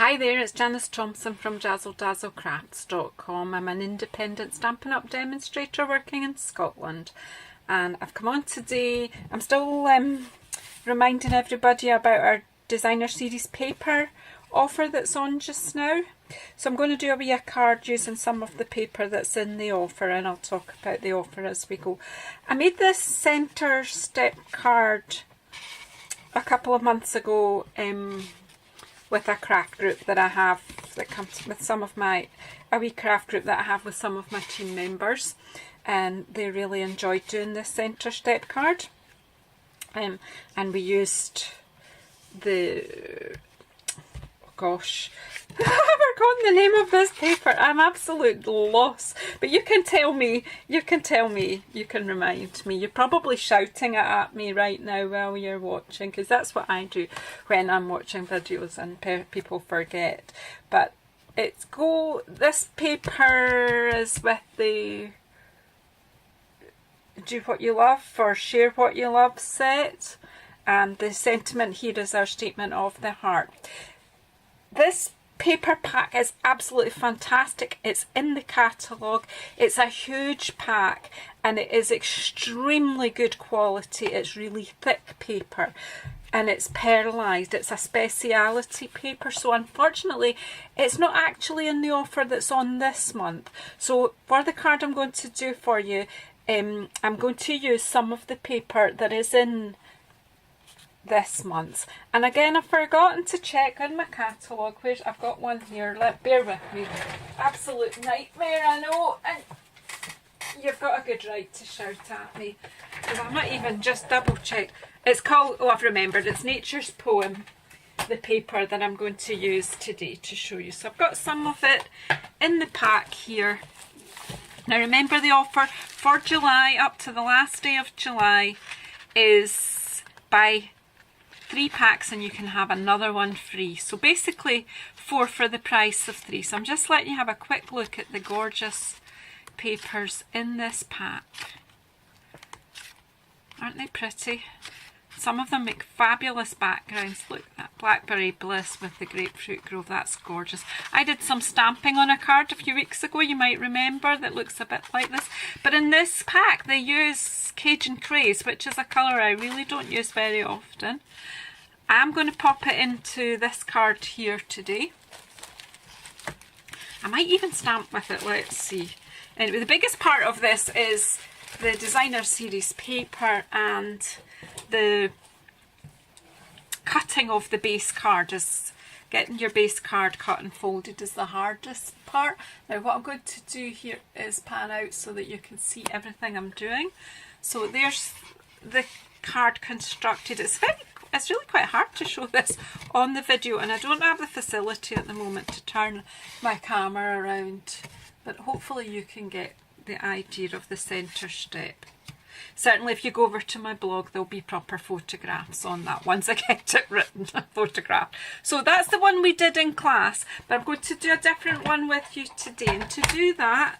Hi there, it's Janice Thompson from JazzleDazzleCrafts.com. I'm an independent Stampin' Up! Demonstrator working in Scotland, and I've come on today. I'm still reminding everybody about our designer series paper offer that's on just now. So I'm going to do a wee card using some of the paper that's in the offer, and I'll talk about the offer as we go. I made this centre step card a couple of months ago with a craft group that I have that comes with some of my, a wee craft group that I have with some of my team members, and they really enjoyed doing this centre step card. And we used the, oh gosh, I've forgotten the name of this paper. I'm absolute loss. But you can tell me, you can remind me. You're probably shouting it at me right now while you're watching, because that's what I do when I'm watching videos and people forget. But it's this paper is with the Do What You Love or Share What You Love set, and the sentiment here is our statement of the heart. This paper pack is absolutely fantastic. It's in the catalogue. It's a huge pack and it is extremely good quality. It's really thick paper and it's pearlised. It's a speciality paper, so unfortunately it's not actually in the offer that's on this month. So for the card I'm going to do for you, I'm going to use some of the paper that is in this month. And again, I've forgotten to check on my catalogue. I've got one here. Bear with me. Absolute nightmare, I know. And you've got a good right to shout at me, because I might even just double check. It's called, oh, I've remembered, it's Nature's Poem, the paper that I'm going to use today to show you. So I've got some of it in the pack here. Now remember, the offer for July up to the last day of July is buy 3 packs and you can have another one free. So basically 4 for the price of 3. So I'm just letting you have a quick look at the gorgeous papers in this pack. Aren't they pretty? Some of them make fabulous backgrounds. Look, that Blackberry Bliss with the Grapefruit Grove, that's gorgeous. I did some stamping on a card a few weeks ago, you might remember, that looks a bit like this. But in this pack they use Cajun Craze, which is a colour I really don't use very often. I'm going to pop it into this card here today. I might even stamp with it, let's see. Anyway, the biggest part of this is the designer series paper, and the cutting of the base card is getting your base card cut and folded is the hardest part. Now what I'm going to do here is pan out so that you can see everything I'm doing. So there's the card constructed. It's really quite hard to show this on the video, and I don't have the facility at the moment to turn my camera around, but hopefully you can get the idea of the centre step. Certainly if you go over to my blog there'll be proper photographs on that once I get it written, photographed. So that's the one we did in class, but I'm going to do a different one with you today, and to do that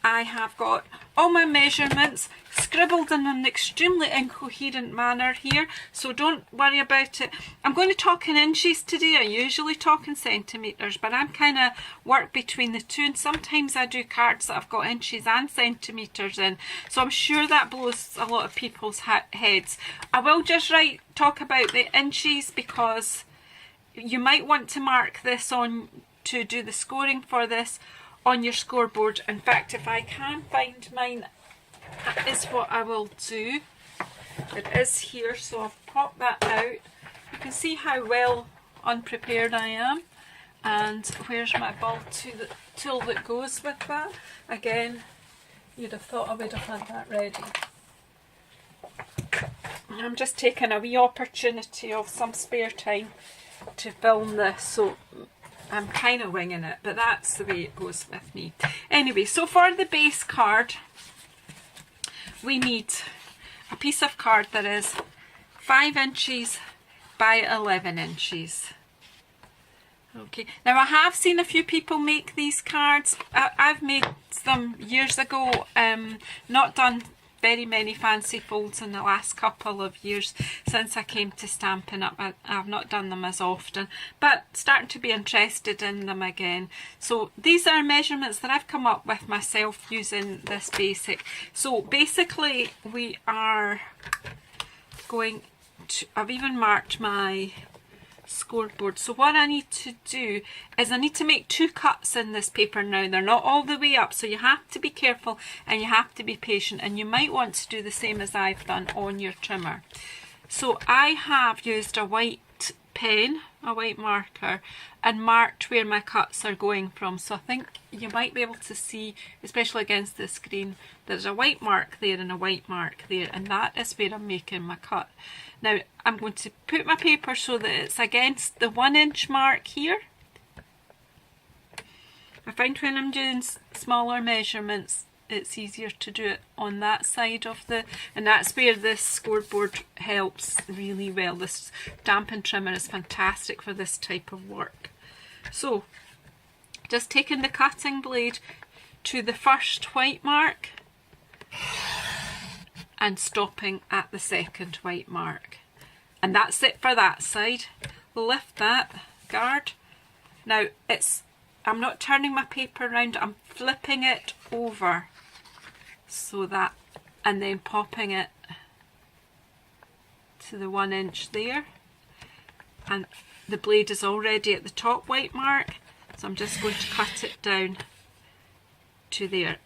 I have got all my measurements scribbled in an extremely incoherent manner here, so don't worry about it. I'm going to talk in inches today. I usually talk in centimetres, but I'm kind of work between the two, and sometimes I do cards that I've got inches and centimetres in, so I'm sure that blows a lot of people's heads. I will just talk about the inches, because you might want to mark this on to do the scoring for this on your scoreboard. In fact, if I can find mine, that is what I will do. It is here, so I've popped that out. You can see how well unprepared I am. And where's my ball tool that goes with that? Again, you'd have thought I would have had that ready. I'm just taking a wee opportunity of some spare time to film this, so I'm kind of winging it, but that's the way it goes with me. Anyway, so for the base card, we need a piece of card that is 5 inches by 11 inches. Okay, now I have seen a few people make these cards. I've made them years ago, not done very many fancy folds in the last couple of years since I came to Stampin' Up. I've not done them as often, but starting to be interested in them again. So these are measurements that I've come up with myself using this basic. So basically we are going to, I've even marked my scoreboard. So what I need to do is I need to make 2 cuts in this paper now. They're not all the way up, so you have to be careful and you have to be patient, and you might want to do the same as I've done on your trimmer. So I have used a white pen, a white marker, and marked where my cuts are going from. So I think you might be able to see, especially against the screen, there's a white mark there and a white mark there, and that is where I'm making my cut. Now I'm going to put my paper so that it's against the 1 inch mark here. I find when I'm doing smaller measurements it's easier to do it on that side of the, and that's where this scoreboard helps really well. This Stampin' trimmer is fantastic for this type of work. So just taking the cutting blade to the first white mark and stopping at the second white mark, and that's it for that side. Lift that guard. Now I'm not turning my paper around, I'm flipping it over so that, and then popping it to the 1 inch there, and the blade is already at the top white mark, so I'm just going to cut it down to there,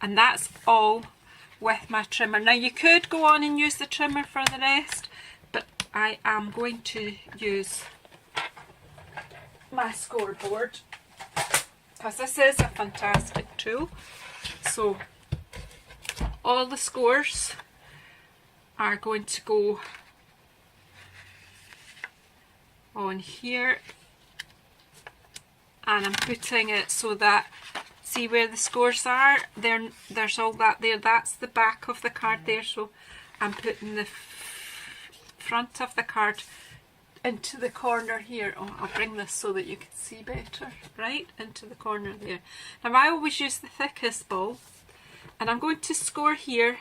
and that's all with my trimmer. Now you could go on and use the trimmer for the rest, but I am going to use my scoreboard because this is a fantastic tool. So all the scores are going to go on here, and I'm putting it so that, see where the scores are, there's all that there, that's the back of the card there, so I'm putting the front of the card into the corner here. Oh, I'll bring this so that you can see better, right, into the corner there. Now I always use the thickest ball, and I'm going to score here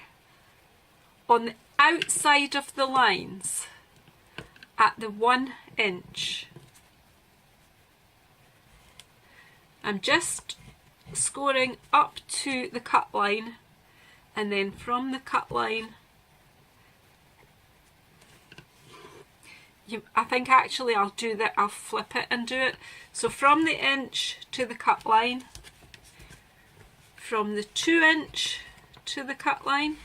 on the outside of the lines at the 1 inch. I'm just scoring up to the cut line, and then from the cut line, I think actually I'll do that, I'll flip it and do it. So from the inch to the cut line, from the 2 inch to the cut line,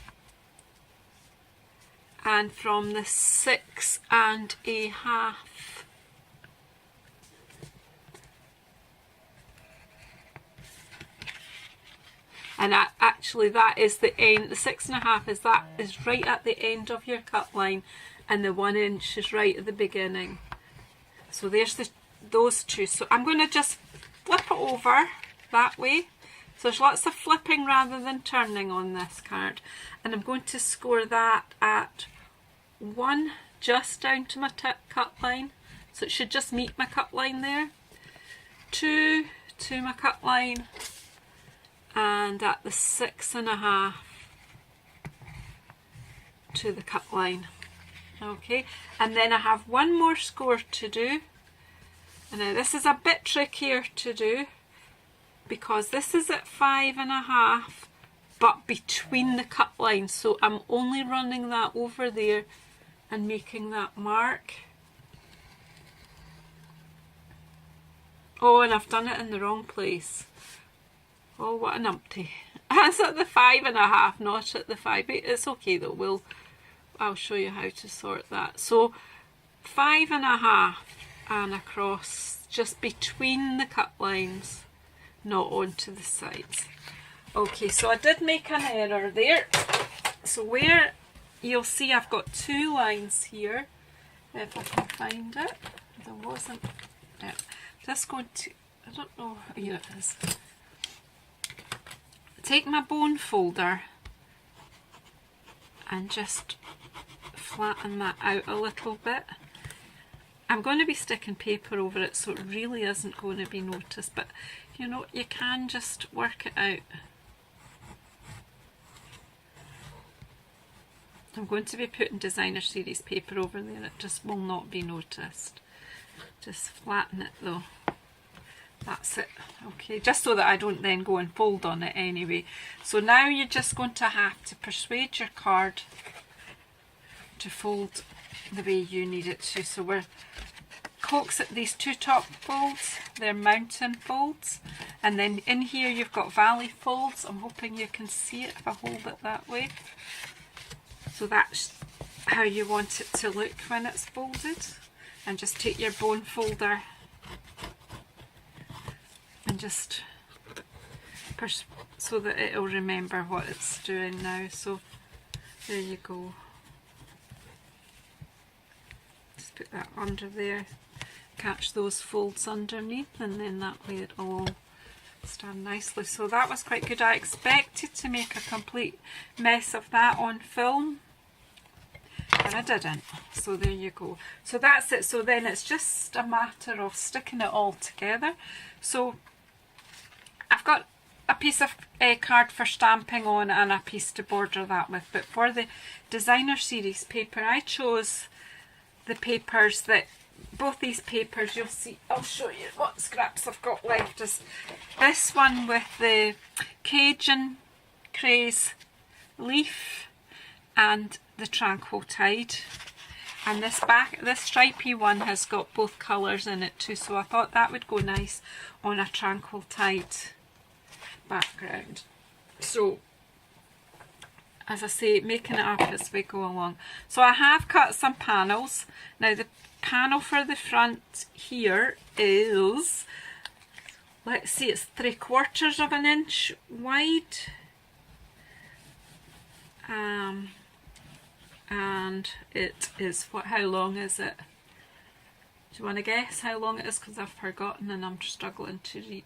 and from the 6 1/2. And actually that is the end, the 6 1/2 is right at the end of your cut line, and the 1 inch is right at the beginning. So there's those two. So I'm going to just flip it over that way. So there's lots of flipping rather than turning on this card. And I'm going to score that at 1, just down to my cut line. So it should just meet my cut line there. 2 to my cut line, and at the 6 1/2 to the cut line. Okay, and then I have one more score to do, and now this is a bit trickier to do because this is at 5 1/2 but between the cut lines, so I'm only running that over there and making that mark. Oh, and I've done it in the wrong place. Oh, what a numpty. It's at the 5 1/2, not at the 5. It's okay though, I'll show you how to sort that. So 5 1/2 and across, just between the cut lines, not onto the sides. Okay, so I did make an error there. So where you'll see I've got 2 lines here, if I can find it. There wasn't it. Just going to, I don't know, here it is. Take my bone folder and just flatten that out a little bit. I'm going to be sticking paper over it, so it really isn't going to be noticed, but you know, you can just work it out. I'm going to be putting designer series paper over there. It just will not be noticed. Just flatten it though. That's it. Okay, just so that I don't then go and fold on it anyway. So now you're just going to have to persuade your card to fold the way you need it to. So we're coax at these two top folds, they're mountain folds, and then in here you've got valley folds. I'm hoping you can see it if I hold it that way. So that's how you want it to look when it's folded. And just take your bone folder and just so that it'll remember what it's doing now. So there you go. Just put that under there, catch those folds underneath, and then that way it'll all stand nicely. So that was quite good. I expected to make a complete mess of that on film, but I didn't. So there you go. So that's it. So then it's just a matter of sticking it all together. So I've got a piece of card for stamping on and a piece to border that with, but for the designer series paper I chose the papers that, both these papers, you'll see, I'll show you what scraps I've got left, is this one with the Cajun Craze leaf and the Tranquil Tide, and this stripy one has got both colours in it too, so I thought that would go nice on a Tranquil Tide background. So as I say, making it up as we go along. So I have cut some panels. Now the panel for the front here is, let's see, it's 3/4 of an inch wide, and it is, how long is it? Do you want to guess how long it is? Because I've forgotten and I'm struggling to read.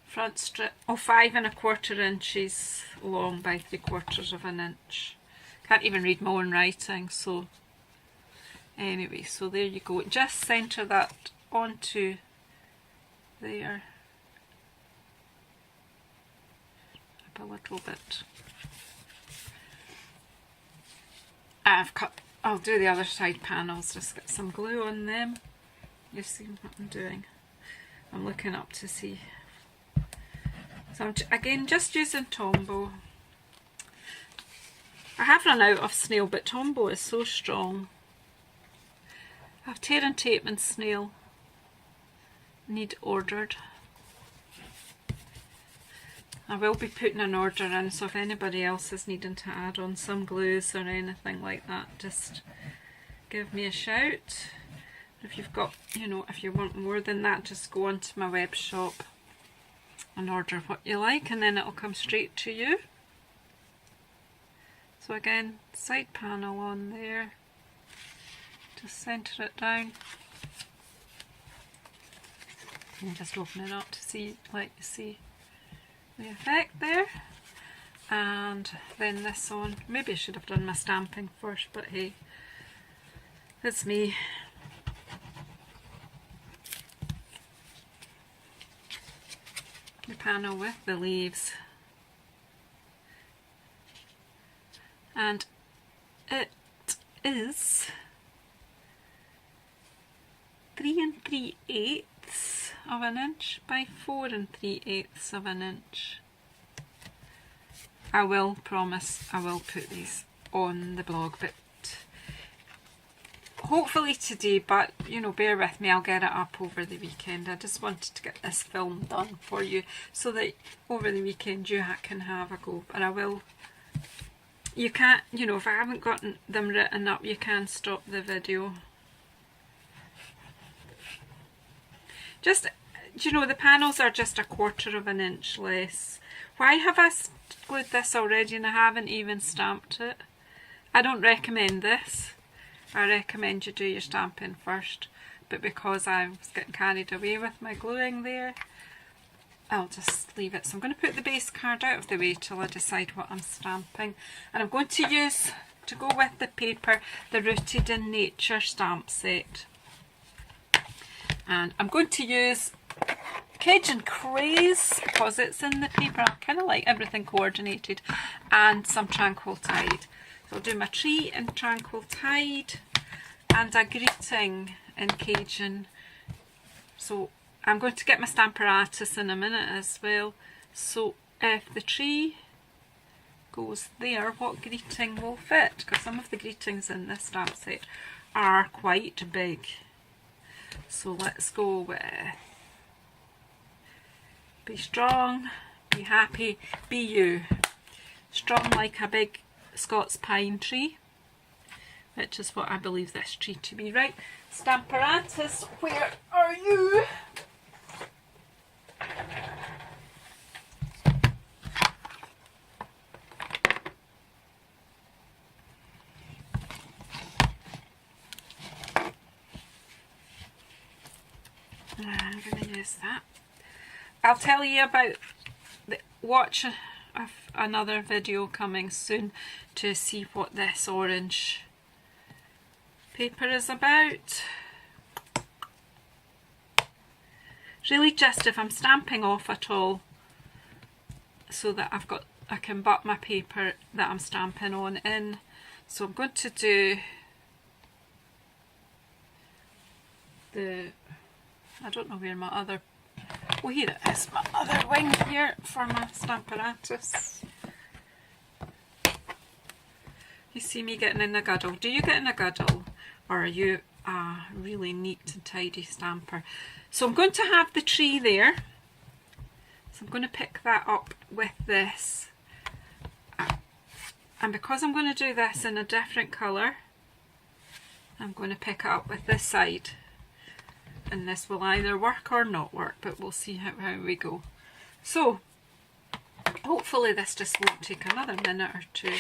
Front strip, 5¼ inches long by 3/4 of an inch. Can't even read my own writing, so anyway, so there you go. Just centre that onto there. Up a little bit. I'll do the other side panels, just get some glue on them. You see what I'm doing? I'm looking up to see. So I'm again just using Tombow. I have run out of snail, but Tombow is so strong. I have tear and tape and snail. Need ordered. I will be putting an order in, so if anybody else is needing to add on some glues or anything like that, just give me a shout. If you've got, if you want more than that, just go onto my web shop and order what you like, and then it'll come straight to you. So again, side panel on there, just centre it down and just open it up to see, let you see the effect there. And then this on, maybe I should have done my stamping first, but hey, it's me. The panel with the leaves, and it is 3 3/8 of an inch by 4 3/8 of an inch. I will promise I will put these on the blog, but hopefully today, but bear with me, I'll get it up over the weekend. I just wanted to get this film done for you so that over the weekend you can have a go. But I will, you can't, if I haven't gotten them written up, you can stop the video. Just, the panels are just 1/4 of an inch less. Why have I glued this already and I haven't even stamped it? I don't recommend this. I recommend you do your stamping first, but because I was getting carried away with my gluing there, I'll just leave it. So I'm going to put the base card out of the way till I decide what I'm stamping, and I'm going to use, to go with the paper, the Rooted in Nature stamp set, and I'm going to use Cajun Craze, because it's in the paper. I kind of like everything coordinated, and some Tranquil Tide. So I'll do my tree in Tranquil Tide and a greeting in Cajun. So I'm going to get my Stamparatus in a minute as well. So if the tree goes there, what greeting will fit? Because some of the greetings in this stamp set are quite big. So let's go with be strong, be happy, be you. Strong like a big Scots pine tree, which is what I believe this tree to be. Right, Stamparatus, where are you? I'm going to use that. I'll tell you about watch another video coming soon to see what this orange paper is about. Really just if I'm stamping off at all, so that I can butt my paper that I'm stamping on in. So I'm going to do I don't know where my other, oh here it is, my other wing here for my Stamparatus. You see me getting in a guddle. Do you get in a guddle, or are you a really neat and tidy stamper? So I'm going to have the tree there. So I'm going to pick that up with this. And because I'm going to do this in a different colour, I'm going to pick it up with this side. And this will either work or not work, but we'll see how we go. So hopefully this just won't take another minute or two.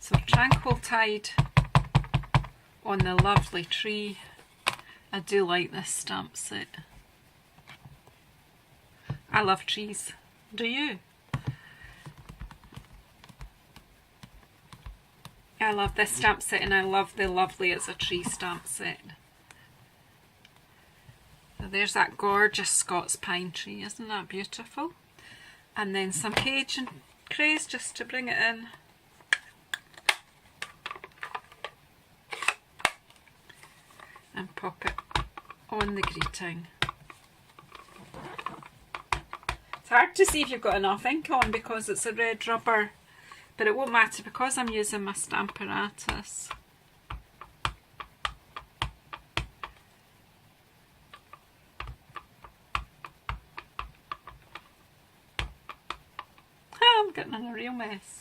So Tranquil Tide on the lovely tree. I do like this stamp set. I love trees. Do you? I love this stamp set, and I love the Lovely as a Tree stamp set. So there's that gorgeous Scots pine tree, isn't that beautiful? And then some Cajun Craze just to bring it in. And pop it on the greeting. It's hard to see if you've got enough ink on because it's a red rubber. But it won't matter because I'm using my Stamparatus. I'm getting in a real mess.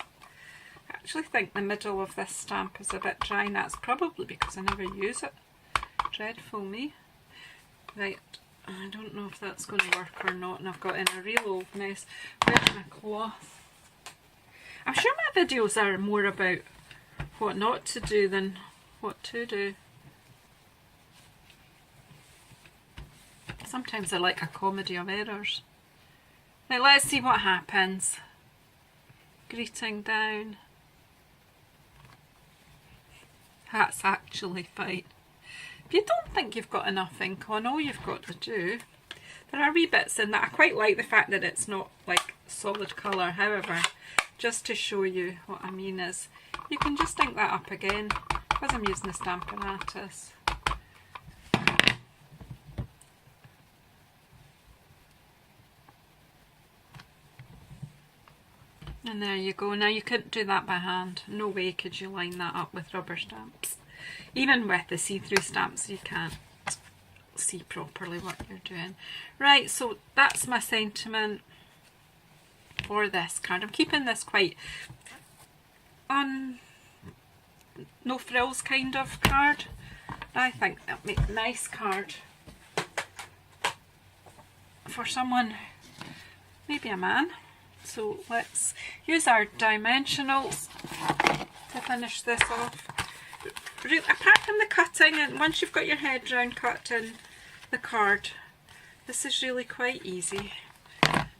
I actually think the middle of this stamp is a bit dry, and that's probably because I never use it. Dreadful me. Right, I don't know if that's going to work or not, and I've got in a real old mess. Where's my cloth? I'm sure my videos are more about what not to do than what to do. Sometimes they're like a comedy of errors. Right, let's see what happens. Greeting down. That's actually fine. If you don't think you've got enough ink on, all you've got to do, there are wee bits in that. I quite like the fact that it's not like solid colour. However, just to show you what I mean is, you can just ink that up again because I'm using the Stamparatus. And there you go. Now you couldn't do that by hand. No way could you line that up with rubber stamps. Even with the see-through stamps you can't see properly what you're doing. Right, so that's my sentiment for this card. I'm keeping this quite no frills kind of card. I think that'll make a nice card for someone, maybe a man. So let's use our dimensionals to finish this off. Apart from the cutting, and once you've got your head round cutting the card, this is really quite easy.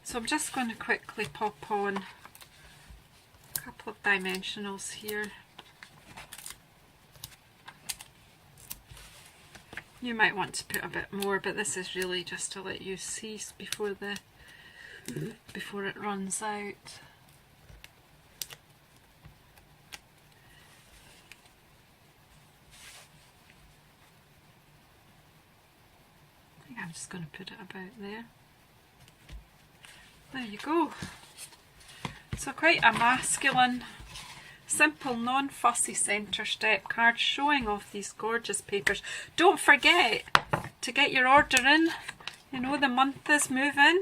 So I'm just going to quickly pop on a couple of dimensionals here. You might want to put a bit more, but this is really just to let you see before it runs out. I think I'm just going to put it about there. There you go. So quite a masculine, simple, non-fussy centre step card showing off these gorgeous papers. Don't forget to get your order in. You know the month is moving.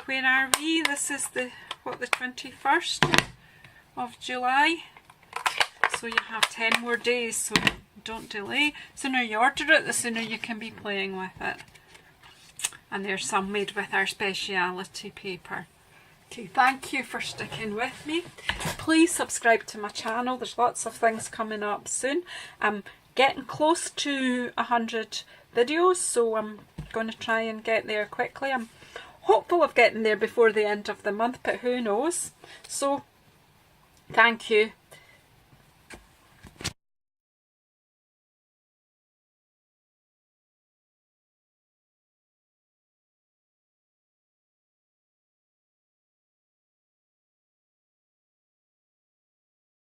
Where are we? This is the 21st of July. So you have 10 more days, so don't delay. The sooner you order it, the sooner you can be playing with it. And there's some made with our speciality paper. Okay, thank you for sticking with me. Please subscribe to my channel. There's lots of things coming up soon. I'm getting close to 100 videos, so I'm going to try and get there quickly. I'm hopeful of getting there before the end of the month, but who knows. So, thank you.